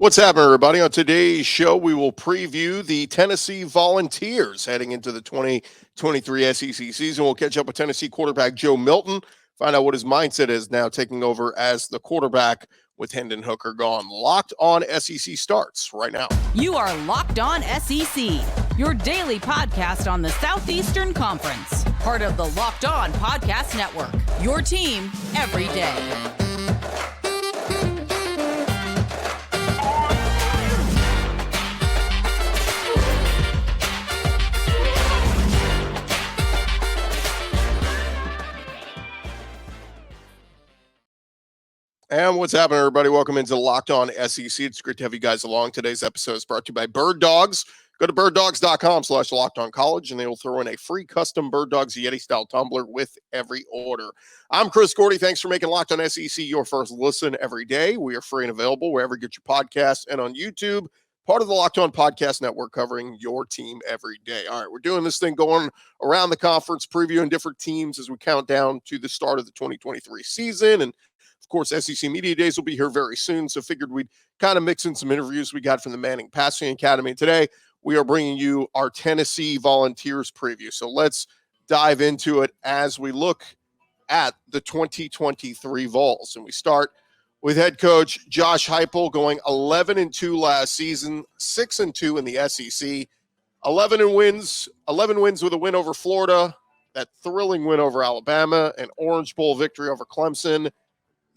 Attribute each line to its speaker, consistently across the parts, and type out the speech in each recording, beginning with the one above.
Speaker 1: What's happening, everybody? On today's show, we will preview the Tennessee Volunteers heading into the 2023 SEC season. We'll catch up with Tennessee quarterback Joe Milton, find out what his mindset is now taking over as the quarterback with Hendon Hooker gone. Locked on SEC starts right now.
Speaker 2: You are Locked On SEC, your daily podcast on the Southeastern Conference. Part of the Locked On Podcast Network, your team every day.
Speaker 1: And what's happening, everybody? Welcome into Locked On SEC. It's great to have you guys along. Today's episode is brought to you by Bird Dogs. Go to birddogs.com/lockedoncollege, and they will throw in a free custom Bird Dogs Yeti-style tumbler with every order. I'm Chris Gordy. Thanks for making Locked On SEC your first listen every day. We are free and available wherever you get your podcasts and on YouTube. Part of the Locked On Podcast Network, covering your team every day. All right, we're doing this thing going around the conference, previewing different teams as we count down to the start of the 2023 season. And of course, SEC Media Days will be here very soon, so figured we'd kind of mix in some interviews we got from the Manning Passing Academy. Today, we are bringing you our Tennessee Volunteers preview. So let's dive into it as we look at the 2023 Vols. And we start with head coach Josh Heupel going 11-2 last season, 6-2 in the SEC, 11 wins with a win over Florida, that thrilling win over Alabama, an Orange Bowl victory over Clemson.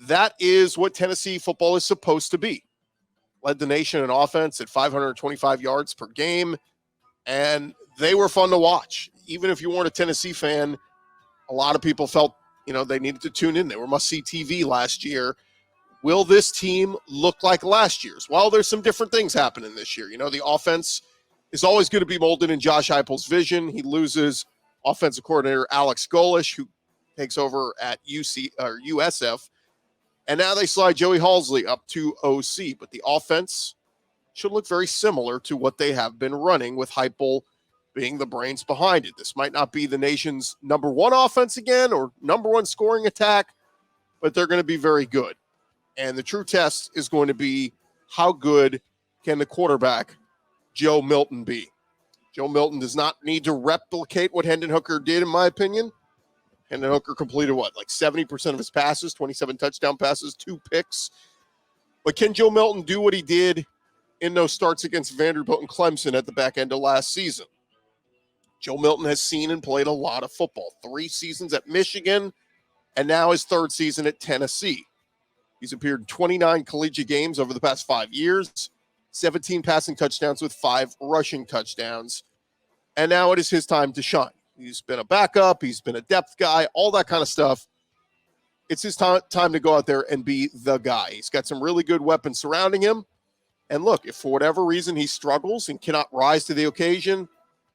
Speaker 1: That is what Tennessee football is supposed to be. Led the nation in offense at 525 yards per game, and they were fun to watch. Even if you weren't a Tennessee fan, a lot of people felt, they needed to tune in. They were must-see TV last year. Will this team look like last year's? Well, there's some different things happening this year. The offense is always going to be molded in Josh Heupel's vision. He loses offensive coordinator Alex Golish, who takes over at USF. And now they slide Joey Halsley up to OC. But the offense should look very similar to what they have been running, with Heupel being the brains behind it. This might not be the nation's number one offense again or number one scoring attack, but they're going to be very good. And the true test is going to be, how good can the quarterback, Joe Milton, be? Joe Milton does not need to replicate what Hendon Hooker did, in my opinion. Hendon Hooker completed, 70% of his passes, 27 touchdown passes, 2 picks. But can Joe Milton do what he did in those starts against Vanderbilt and Clemson at the back end of last season? Joe Milton has seen and played a lot of football. 3 seasons at Michigan, and now his 3rd season at Tennessee. He's appeared in 29 collegiate games over the past 5 years, 17 passing touchdowns with 5 rushing touchdowns. And now it is his time to shine. He's been a backup. He's been a depth guy, all that kind of stuff. It's his time to go out there and be the guy. He's got some really good weapons surrounding him. And look, if for whatever reason he struggles and cannot rise to the occasion,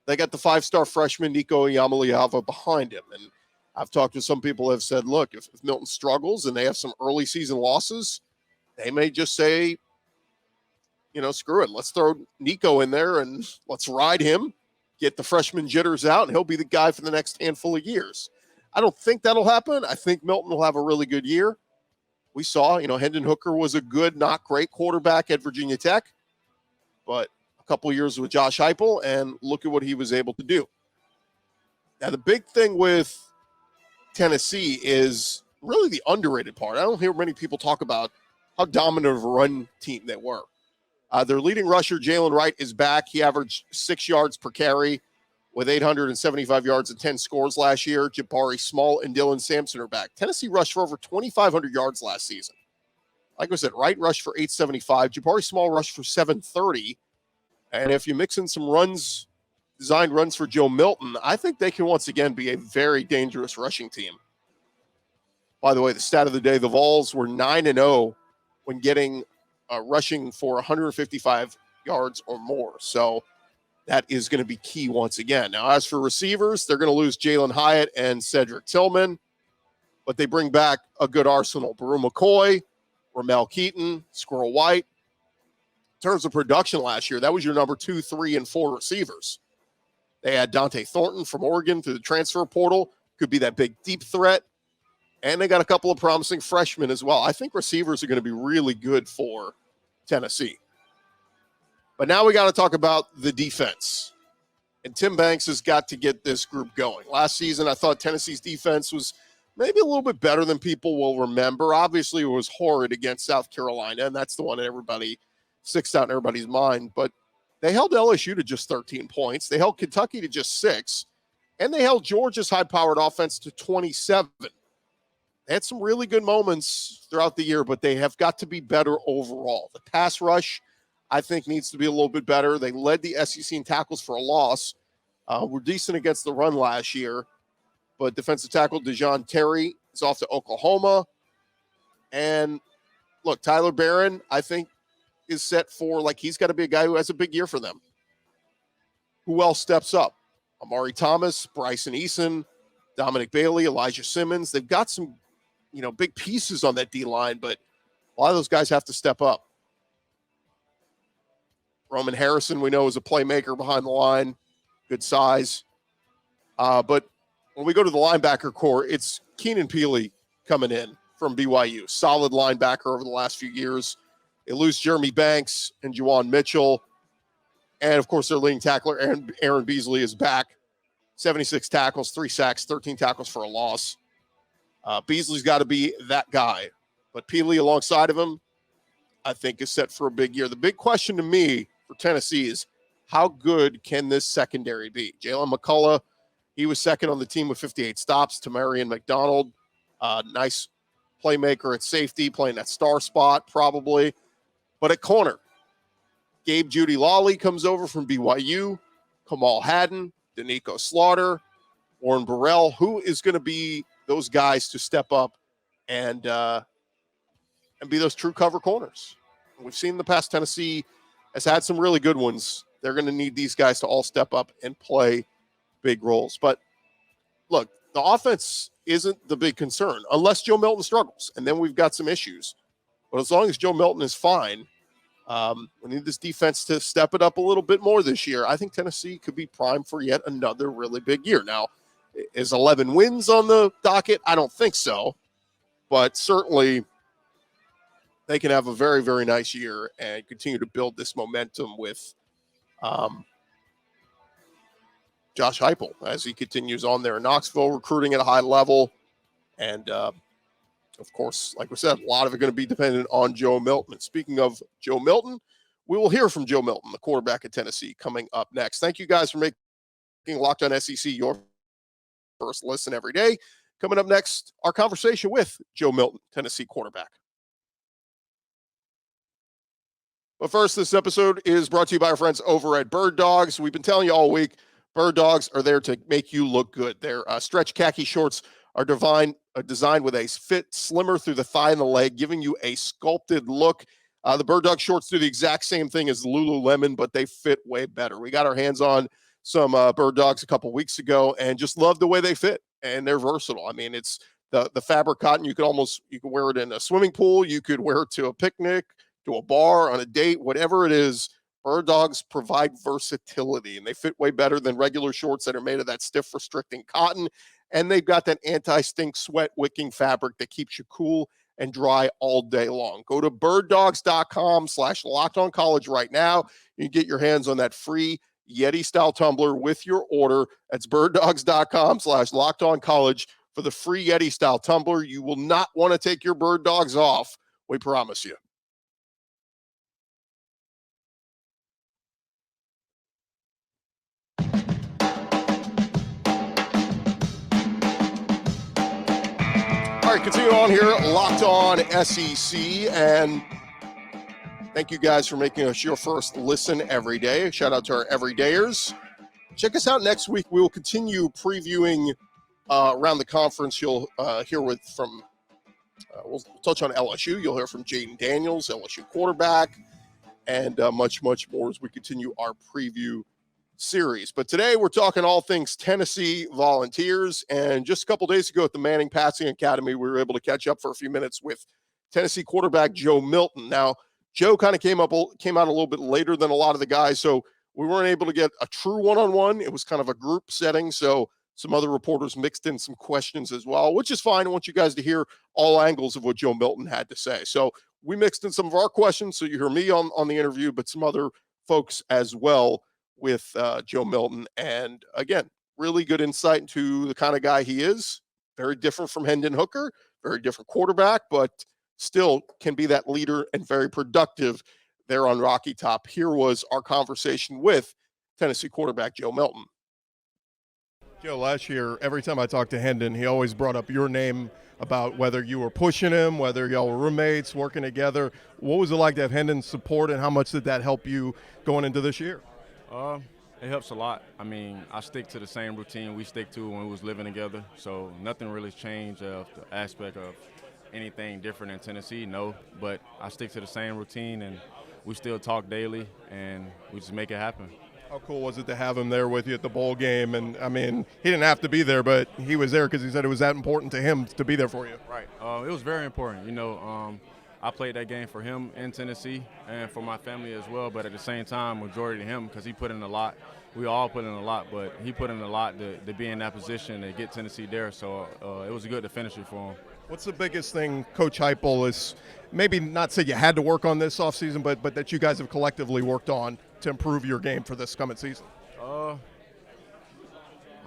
Speaker 1: they got the 5-star freshman Nico Iamaleava behind him. And I've talked to some people who have said, look, if Milton struggles and they have some early season losses, they may just say, screw it. Let's throw Nico in there and let's ride him. Get the freshman jitters out, and he'll be the guy for the next handful of years. I don't think that'll happen. I think Milton will have a really good year. We saw, Hendon Hooker was a good, not great quarterback at Virginia Tech, but a couple of years with Josh Heupel, and look at what he was able to do. Now, the big thing with Tennessee is really the underrated part. I don't hear many people talk about how dominant of a run team they were. Their leading rusher, Jalen Wright, is back. He averaged 6 yards per carry with 875 yards and 10 scores last year. Jabari Small and Dylan Sampson are back. Tennessee rushed for over 2,500 yards last season. Like I said, Wright rushed for 875. Jabari Small rushed for 730. And if you mix in some designed runs for Joe Milton, I think they can once again be a very dangerous rushing team. By the way, the stat of the day, the Vols were 9-0 when getting rushing for 155 yards or more. So that is going to be key once again. Now, as for receivers, they're going to lose Jalen Hyatt and Cedric Tillman, but they bring back a good arsenal. Baru McCoy, Ramel Keaton, Squirrel White. In terms of production last year, that was your number 2, 3, and 4 receivers. They had Dante Thornton from Oregon through the transfer portal, could be that big deep threat. And they got a couple of promising freshmen as well. I think receivers are going to be really good for Tennessee. But now we got to talk about the defense. And Tim Banks has got to get this group going. Last season, I thought Tennessee's defense was maybe a little bit better than people will remember. Obviously, it was horrid against South Carolina, and that's the one that everybody sticks out in everybody's mind. But they held LSU to just 13 points. They held Kentucky to just 6. And they held Georgia's high-powered offense to 27. They had some really good moments throughout the year, but they have got to be better overall. The pass rush, I think, needs to be a little bit better. They led the SEC in tackles for a loss. Were decent against the run last year. But defensive tackle DeJoun Terry is off to Oklahoma. And, look, Tyler Barron, I think, is set for, like, he's got to be a guy who has a big year for them. Who else steps up? Amari Thomas, Bryson Eason, Dominic Bailey, Elijah Simmons. They've got some, big pieces on that D-line, but a lot of those guys have to step up. Roman Harrison, we know, is a playmaker behind the line, good size. But when we go to the linebacker core, it's Keenan Peely coming in from BYU. Solid linebacker over the last few years. They lose Jeremy Banks and Juwan Mitchell. And, of course, their leading tackler, Aaron Beasley, is back. 76 tackles, 3 sacks, 13 tackles for a loss. Beasley's got to be that guy. But Peely alongside of him, I think, is set for a big year. The big question to me for Tennessee is how good can this secondary be? Jalen McCullough, he was second on the team with 58 stops. Tamarian McDonald, nice playmaker at safety, playing that star spot probably. But at corner, Gabe Judy Lawley comes over from BYU, Kamal Haddon, Danico Slaughter, Warren Burrell. Who is going to be those guys to step up and be those true cover corners? We've seen in the past Tennessee has had some really good ones. They're going to need these guys to all step up and play big roles. But look, the offense isn't the big concern unless Joe Milton struggles, and then we've got some issues. But as long as Joe Milton is fine, we need this defense to step it up a little bit more this year. I think Tennessee could be primed for yet another really big year. Now, is 11 wins on the docket? I don't think so. But certainly they can have a very, very nice year and continue to build this momentum with Josh Heupel as he continues on there in Knoxville, recruiting at a high level. And, of course, like we said, a lot of it going to be dependent on Joe Milton. And speaking of Joe Milton, we will hear from Joe Milton, the quarterback at Tennessee, coming up next. Thank you guys for making Locked On SEC your first listen every day. Coming up next, our conversation with Joe Milton, Tennessee quarterback. But first, this episode is brought to you by our friends over at Bird Dogs. We've been telling you all week, Bird Dogs are there to make you look good. Their stretch khaki shorts are designed with a fit slimmer through the thigh and the leg, giving you a sculpted look. The Bird Dog shorts do the exact same thing as Lululemon, but they fit way better. We got our hands on some Bird Dogs a couple weeks ago and just love the way they fit, and they're versatile. I mean, it's the fabric cotton. You could wear it in a swimming pool. You could wear it to a picnic, to a bar, on a date, whatever it is. Bird Dogs provide versatility, and they fit way better than regular shorts that are made of that stiff, restricting cotton. And they've got that anti-stink, sweat-wicking fabric that keeps you cool and dry all day long. Go to birddogs.com/lockedoncollege right now. You can get your hands on that free Yeti-style tumbler with your order. That's birddogs.com/lockedoncollege for the free Yeti-style tumbler. You will not want to take your Bird Dogs off. We promise you. All right, continue on here, Locked On SEC, and thank you guys for making us your first listen every day. Shout out to our everydayers. Check us out next week. We will continue previewing around the conference. You'll hear we'll touch on LSU. You'll hear from Jaden Daniels, LSU quarterback, and much, much more as we continue our preview series. But today we're talking all things Tennessee Volunteers. And just a couple days ago at the Manning Passing Academy, we were able to catch up for a few minutes with Tennessee quarterback Joe Milton. Now, Joe kind of came out a little bit later than a lot of the guys, so we weren't able to get a true one-on-one. It was kind of a group setting, so some other reporters mixed in some questions as well, which is fine. I want you guys to hear all angles of what Joe Milton had to say. So we mixed in some of our questions, so you hear me on the interview, but some other folks as well with Joe Milton. And again, really good insight into the kind of guy he is. Very different from Hendon Hooker, very different quarterback, but still can be that leader and very productive there on Rocky Top. Here was our conversation with Tennessee quarterback Joe Milton. Joe, last year, every time I talked to Hendon, he always brought up your name about whether you were pushing him, whether y'all were roommates, working together. What was it like to have Hendon's support, and how much did that help you going into this year?
Speaker 3: It helps a lot. I mean, I stick to the same routine we stick to when we was living together, so nothing really changed of the aspect of anything different in Tennessee, no. But I stick to the same routine, and we still talk daily, and we just make it happen.
Speaker 1: How cool was it to have him there with you at the bowl game? And, I mean, he didn't have to be there, but he was there because he said it was that important to him to be there for you.
Speaker 3: Right. It was very important. You know, I played that game for him in Tennessee and for my family as well, but at the same time, majority to him because he put in a lot. We all put in a lot, but he put in a lot to be in that position to get Tennessee there, so it was good to finish it for him.
Speaker 1: What's the biggest thing Coach Heupel is, maybe not say you had to work on this offseason, but that you guys have collectively worked on to improve your game for this coming season?
Speaker 3: I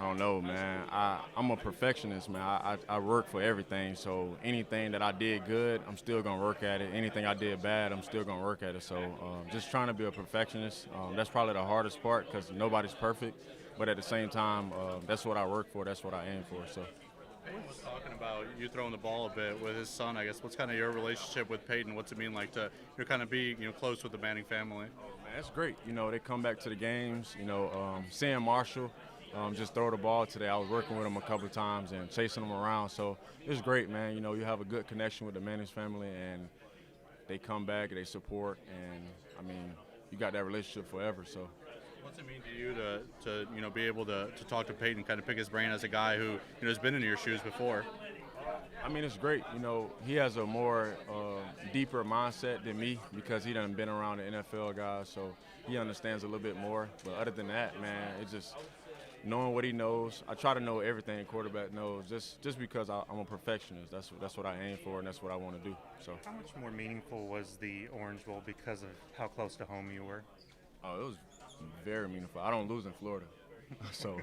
Speaker 3: don't know, man. I'm a perfectionist, man. I work for everything, so anything that I did good, I'm still going to work at it. Anything I did bad, I'm still going to work at it. So just trying to be a perfectionist, that's probably the hardest part because nobody's perfect. But at the same time, that's what I work for. That's what I aim for. So.
Speaker 4: Peyton was talking about you throwing the ball a bit with his son. I guess what's kind of your relationship with Peyton? What's it mean like to kind of be close with the Manning family?
Speaker 3: Man, that's great. You know, they come back to the games. You know, seeing Marshall just throw the ball today. I was working with him a couple of times and chasing him around. So it's great, man. You know, you have a good connection with the Manning family, and they come back, they support, and I mean, you got that relationship forever. So.
Speaker 4: What's it mean to you to be able to talk to Peyton, kind of pick his brain as a guy who has been in your shoes before?
Speaker 3: I mean, it's great. You know, he has a more deeper mindset than me because he done been around the NFL guys, so he understands a little bit more. But other than that, man, it's just knowing what he knows. I try to know everything a quarterback knows just because I'm a perfectionist. That's what I aim for, and that's what I want to do. So.
Speaker 5: How much more meaningful was the Orange Bowl because of how close to home you were?
Speaker 3: Oh, it was very meaningful. I don't lose in Florida, so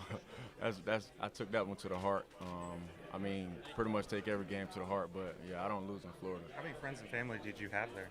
Speaker 3: I took that one to the heart. I mean, pretty much take every game to the heart, but yeah, I don't lose in Florida.
Speaker 5: How many friends and family did you have there?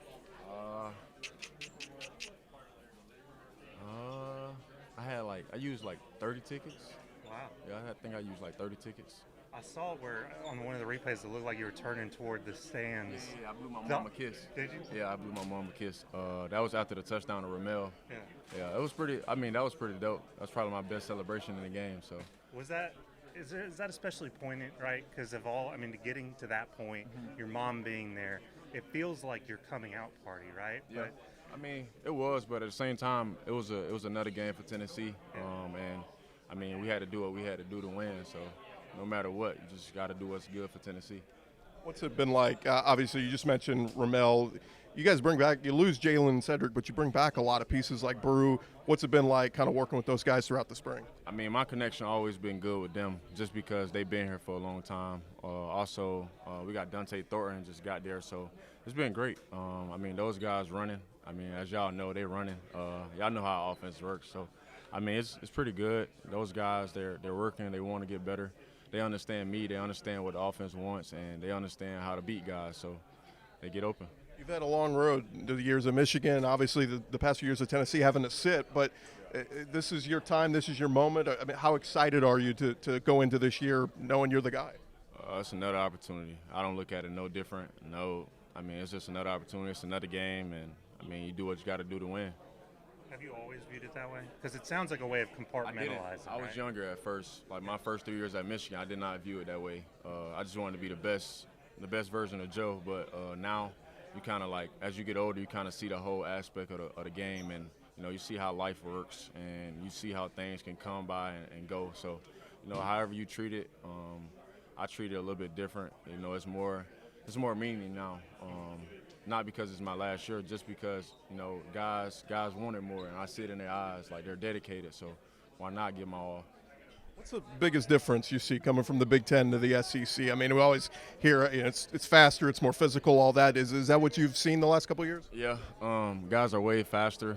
Speaker 3: I used like 30 tickets.
Speaker 5: Wow.
Speaker 3: Yeah, I think I used like 30 tickets.
Speaker 5: I saw where on one of the replays it looked like you were turning toward the stands.
Speaker 3: Yeah, I blew my mom a kiss.
Speaker 5: Did you?
Speaker 3: Yeah, I blew my mom a kiss. That was after the touchdown to Ramel.
Speaker 5: Yeah.
Speaker 3: Yeah, it was pretty. I mean, that was pretty dope. That's probably my best celebration in the game. So.
Speaker 5: Is that especially poignant, right? Because of all, I mean, getting to that point, your mom being there, it feels like your coming out party, right?
Speaker 3: Yeah. But, I mean, it was, but at the same time, it was another game for Tennessee, and I mean, we had to do what we had to do to win. So, no matter what, you just got to do what's good for Tennessee.
Speaker 1: What's it been like? Obviously, you just mentioned Ramel. You guys bring back, you lose Jalen and Cedric, but you bring back a lot of pieces like Brew. What's it been like kind of working with those guys throughout the spring?
Speaker 3: I mean, my connection always been good with them just because they've been here for a long time. Also, we got Dante Thornton just got there, so it's been great. I mean, those guys running. I mean, as y'all know, they running. Y'all know how offense works. So, I mean, it's pretty good. Those guys, they're working. They want to get better. They understand me. They understand what the offense wants, and they understand how to beat guys. So, they get open.
Speaker 1: You've had a long road to the years of Michigan. Obviously, the past few years of Tennessee having to sit, but this is your time. This is your moment. I mean, how excited are you to go into this year knowing you're the guy?
Speaker 3: It's another opportunity. I don't look at it no different. No, I mean, it's just another opportunity. It's another game, and, I mean, you do what you got to do to win.
Speaker 5: Have you always viewed it that way? Because it sounds like a way of compartmentalizing.
Speaker 3: I was younger at first. Like, my first 3 years at Michigan, I did not view it that way. I just wanted to be the best version of Joe, but now – you kind of like, as you get older, you kind of see the whole aspect of the game, and you see how life works, and you see how things can come by and go. So, however you treat it, I treat it a little bit different. It's more meaning now. Not because it's my last year, just because guys want it more, and I see it in their eyes, like they're dedicated. So, why not give my all?
Speaker 1: What's the biggest difference you see coming from the Big Ten to the SEC? I mean, we always hear it's faster, it's more physical, all that. Is that what you've seen the last couple of years?
Speaker 3: Yeah, guys are way faster.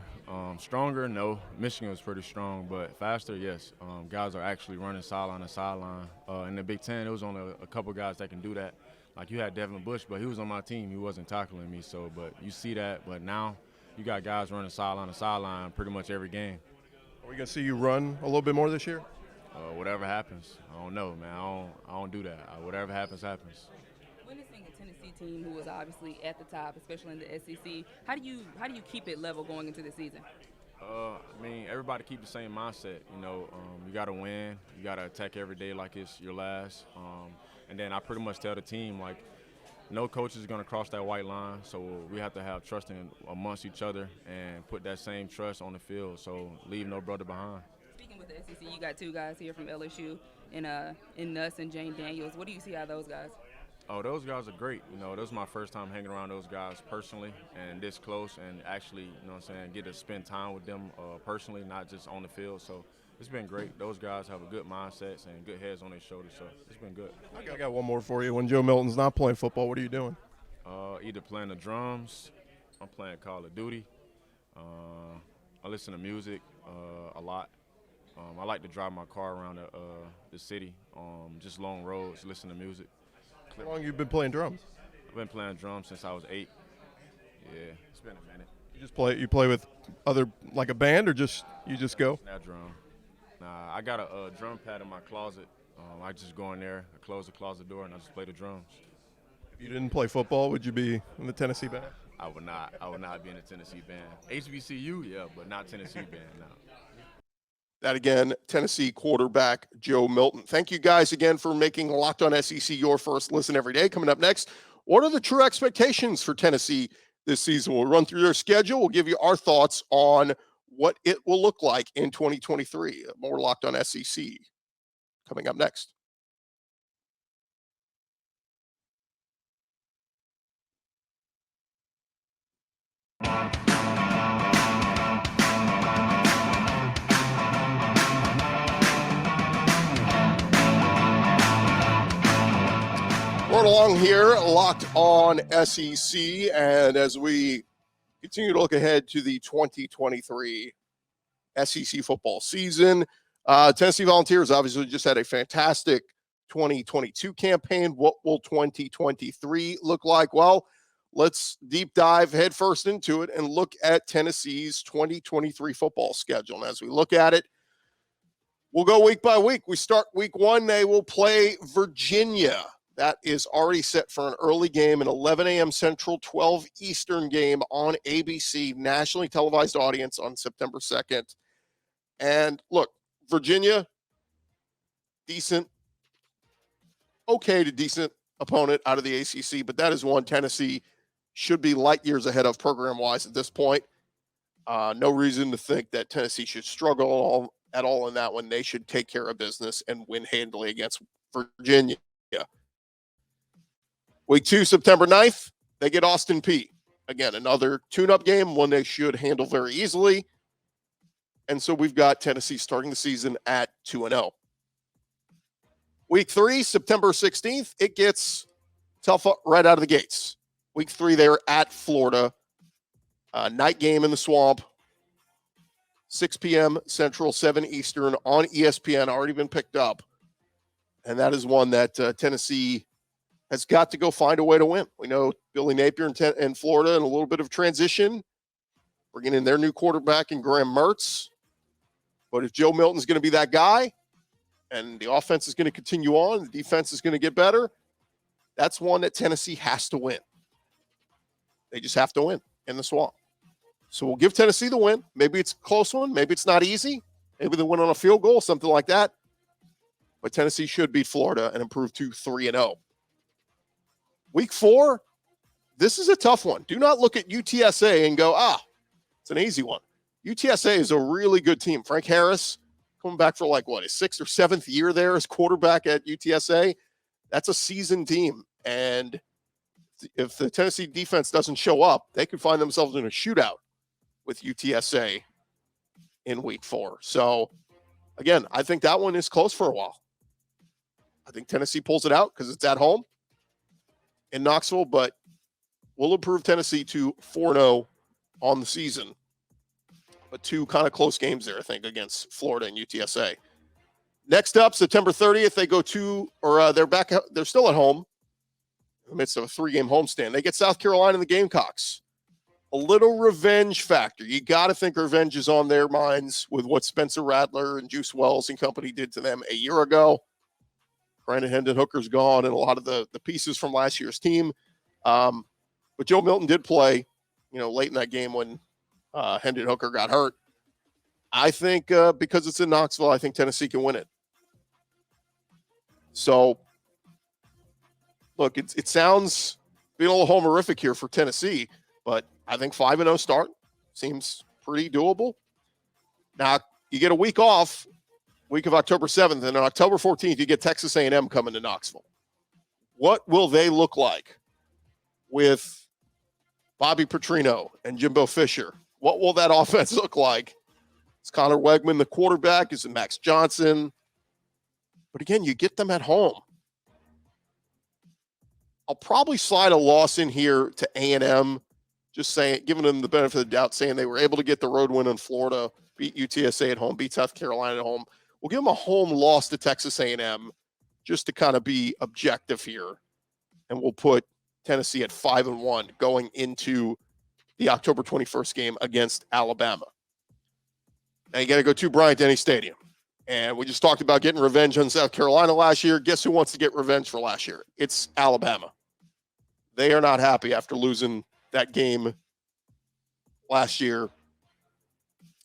Speaker 3: Stronger, no. Michigan was pretty strong, but faster, yes. Guys are actually running sideline to sideline. In the Big Ten, there was only a couple guys that can do that. Like you had Devin Bush, but he was on my team. He wasn't tackling me, but you see that. But now you got guys running sideline to sideline pretty much every game.
Speaker 1: Are we going to see you run a little bit more this year?
Speaker 3: Whatever happens. I don't know, man. I don't do that. Whatever happens, happens.
Speaker 6: Witnessing a Tennessee team who was obviously at the top, especially in the SEC, how do you keep it level going into the season?
Speaker 3: I mean, everybody keep the same mindset. You got to win. You got to attack every day like it's your last. And then I pretty much tell the team, like, no coach is going to cross that white line, so we have to have trust amongst each other and put that same trust on the field, so leave no brother behind.
Speaker 6: Speaking with the SEC, you got two guys here from LSU, in Nuss and Jane Daniels. What do you see out of those guys?
Speaker 3: Oh, those guys are great. This was my first time hanging around those guys personally and this close and actually, get to spend time with them personally, not just on the field. So it's been great. Those guys have a good mindset and good heads on their shoulders, so it's been good.
Speaker 1: I got one more for you. When Joe Milton's not playing football, what are you doing?
Speaker 3: Either playing the drums, I'm playing Call of Duty. I listen to music a lot. I like to drive my car around the city, just long roads, listen to music.
Speaker 1: How long have you been playing drums?
Speaker 3: I've been playing drums since I was 8. Yeah, it's been a minute.
Speaker 1: You play with other, like a band, or you just go?
Speaker 3: That drum. Nah, I got a drum pad in my closet. I just go in there, I close the closet door, and I just play the drums.
Speaker 1: If you didn't play football, would you be in the Tennessee band?
Speaker 3: I would not. I would not be in the Tennessee band. HBCU, yeah, but not Tennessee band, no.
Speaker 1: That again, Tennessee quarterback Joe Milton. Thank you guys again for making Locked On SEC your first listen every day. Coming up next, what are the true expectations for Tennessee this season? We'll run through their schedule. We'll give you our thoughts on what it will look like in 2023. More Locked On SEC coming up next. Right along here, Locked On SEC, and as we continue to look ahead to the 2023 SEC football season, Tennessee Volunteers obviously just had a fantastic 2022 campaign. What will 2023 look like? Well, let's deep dive headfirst into it and look at Tennessee's 2023 football schedule. And as we look at it, we'll go week by week. We start week 1. They will play Virginia. That is already set for an early game, an 11 a.m. Central, 12 Eastern game on ABC, nationally televised audience on September 2nd. And look, Virginia, decent, okay to decent opponent out of the ACC, but that is one Tennessee should be light years ahead of program-wise at this point. No reason to think that Tennessee should struggle at all in that one. They should take care of business and win handily against Virginia. Week 2, September 9th, they get Austin Peay. Again, another tune-up game, one they should handle very easily. And so we've got Tennessee starting the season at 2-0. Week 3, September 16th, it gets tough right out of the gates. Week 3, they're at Florida. Night game in the Swamp. 6 p.m. Central, 7 Eastern on ESPN, already been picked up. And that is one that Tennessee has got to go find a way to win. We know Billy Napier in Florida and a little bit of transition, bringing in their new quarterback in Graham Mertz. But if Joe Milton's going to be that guy and the offense is going to continue on, the defense is going to get better, that's one that Tennessee has to win. They just have to win in the Swamp. So we'll give Tennessee the win. Maybe it's a close one. Maybe it's not easy. Maybe they win on a field goal, something like that. But Tennessee should beat Florida and improve to 3-0. Week 4, this is a tough one. Do not look at UTSA and go, it's an easy one. UTSA is a really good team. Frank Harris coming back for his 6th or 7th year there as quarterback at UTSA. That's a seasoned team. And if the Tennessee defense doesn't show up, they could find themselves in a shootout with UTSA in week 4. So again, I think that one is close for a while. I think Tennessee pulls it out because it's at home in Knoxville, but we'll improve Tennessee to 4-0 on the season. But two kind of close games there, I think, against Florida and UTSA. Next up, September 30th, they go to, or they're still at home in the midst of a 3-game homestand. They get South Carolina and the Gamecocks. A little revenge factor. You got to think revenge is on their minds with what Spencer Rattler and Juice Wells and company did to them a year ago. Granted, Hendon Hooker's gone and a lot of the pieces from last year's team. But Joe Milton did play, late in that game when Hendon Hooker got hurt. I think because it's in Knoxville, I think Tennessee can win it. So, look, it sounds being a little homerific here for Tennessee, but I think 5-0 start seems pretty doable. Now, you get a week off, week of October 7th, and on October 14th, you get Texas A&M coming to Knoxville. What will they look like with Bobby Petrino and Jimbo Fisher? What will that offense look like? Is Connor Wegman the quarterback? Is it Max Johnson? But again, you get them at home. I'll probably slide a loss in here to A&M, just saying, giving them the benefit of the doubt, saying they were able to get the road win in Florida, beat UTSA at home, beat South Carolina at home. We'll give them a home loss to Texas A&M just to kind of be objective here. And we'll put Tennessee at 5-1 going into the October 21st game against Alabama. Now you got to go to Bryant-Denny Stadium. And we just talked about getting revenge on South Carolina last year. Guess who wants to get revenge for last year? It's Alabama. They are not happy after losing that game last year.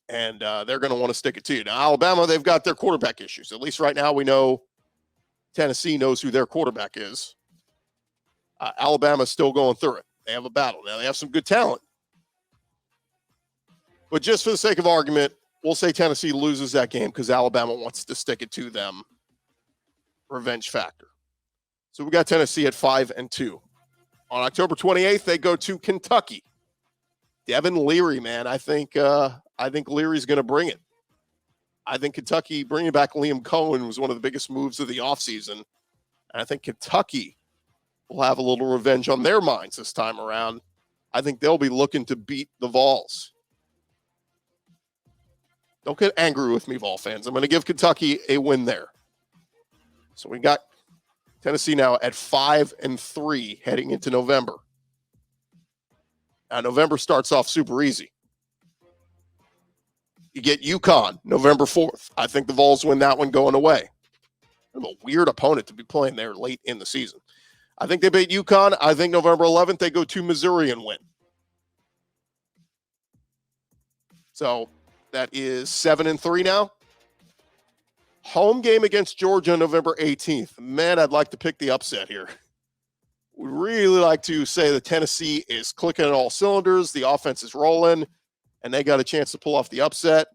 Speaker 1: And they're going to want to stick it to you. Now, Alabama, they've got their quarterback issues. At least right now we know Tennessee knows who their quarterback is. Alabama's still going through it. They have a battle. Now, they have some good talent. But just for the sake of argument, we'll say Tennessee loses that game because Alabama wants to stick it to them. Revenge factor. So we got Tennessee at 5-2. On October 28th, they go to Kentucky. Devin Leary, man. I think Leary's going to bring it. I think Kentucky bringing back Liam Cohen was one of the biggest moves of the offseason. And I think Kentucky will have a little revenge on their minds this time around. I think they'll be looking to beat the Vols. Don't get angry with me, Vol fans. I'm going to give Kentucky a win there. So we got Tennessee now at 5-3 heading into November. Now, November starts off super easy. You get UConn November 4th. I think the Vols win that one going away. Kind of a weird opponent to be playing there late in the season. I think they beat UConn. I think November 11th they go to Missouri and win. So that is 7-3 now. Home game against Georgia November 18th. Man, I'd like to pick the upset here. We'd really like to say that Tennessee is clicking on all cylinders. The offense is rolling, and they got a chance to pull off the upset.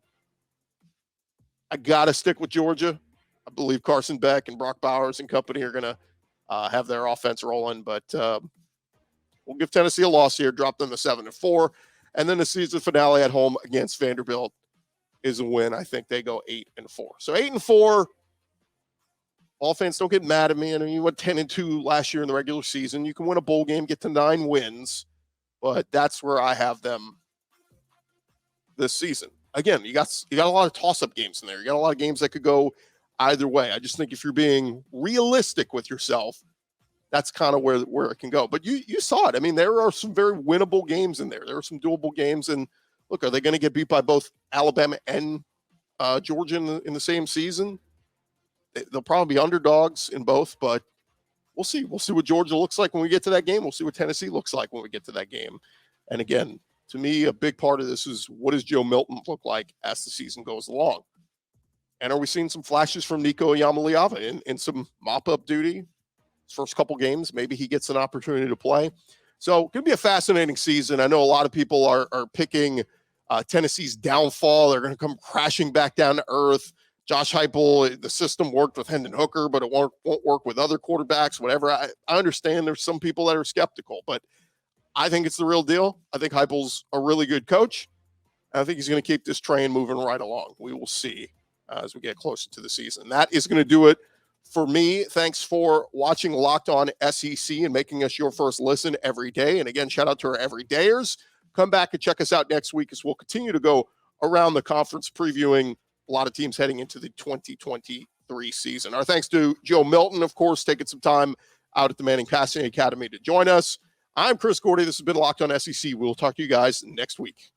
Speaker 1: I got to stick with Georgia. I believe Carson Beck and Brock Bowers and company are going to have their offense rolling, but we'll give Tennessee a loss here, drop them to 7-4, and then the season finale at home against Vanderbilt is a win. I think they go 8-4. So 8-4. All fans, don't get mad at me. I mean, you went 10-2 last year in the regular season. You can win a bowl game, get to 9 wins, but that's where I have them this season. Again, you got a lot of toss-up games in there. You got a lot of games that could go either way. I just think if you're being realistic with yourself, that's kind of where it can go. But you saw it. I mean, there are some very winnable games in there. There are some doable games. And look, are they going to get beat by both Alabama and Georgia in the same season? They'll probably be underdogs in both, but we'll see. We'll see what Georgia looks like when we get to that game. We'll see what Tennessee looks like when we get to that game. And again, to me, a big part of this is what does Joe Milton look like as the season goes along? And are we seeing some flashes from Nico Iamaleava in some mop-up duty? His first couple games, maybe he gets an opportunity to play. So it could be a fascinating season. I know a lot of people are picking Tennessee's downfall. They're going to come crashing back down to earth. Josh Heupel, the system worked with Hendon Hooker, but it won't work with other quarterbacks, whatever. I understand there's some people that are skeptical, but I think it's the real deal. I think Heupel's a really good coach. I think he's going to keep this train moving right along. We will see as we get closer to the season. That is going to do it for me. Thanks for watching Locked On SEC and making us your first listen every day. And again, shout out to our everydayers. Come back and check us out next week as we'll continue to go around the conference previewing a lot of teams heading into the 2023 season. Our thanks to Joe Milton, of course, taking some time out at the Manning Passing Academy to join us. I'm Chris Gordy. This has been Locked On SEC. We'll talk to you guys next week.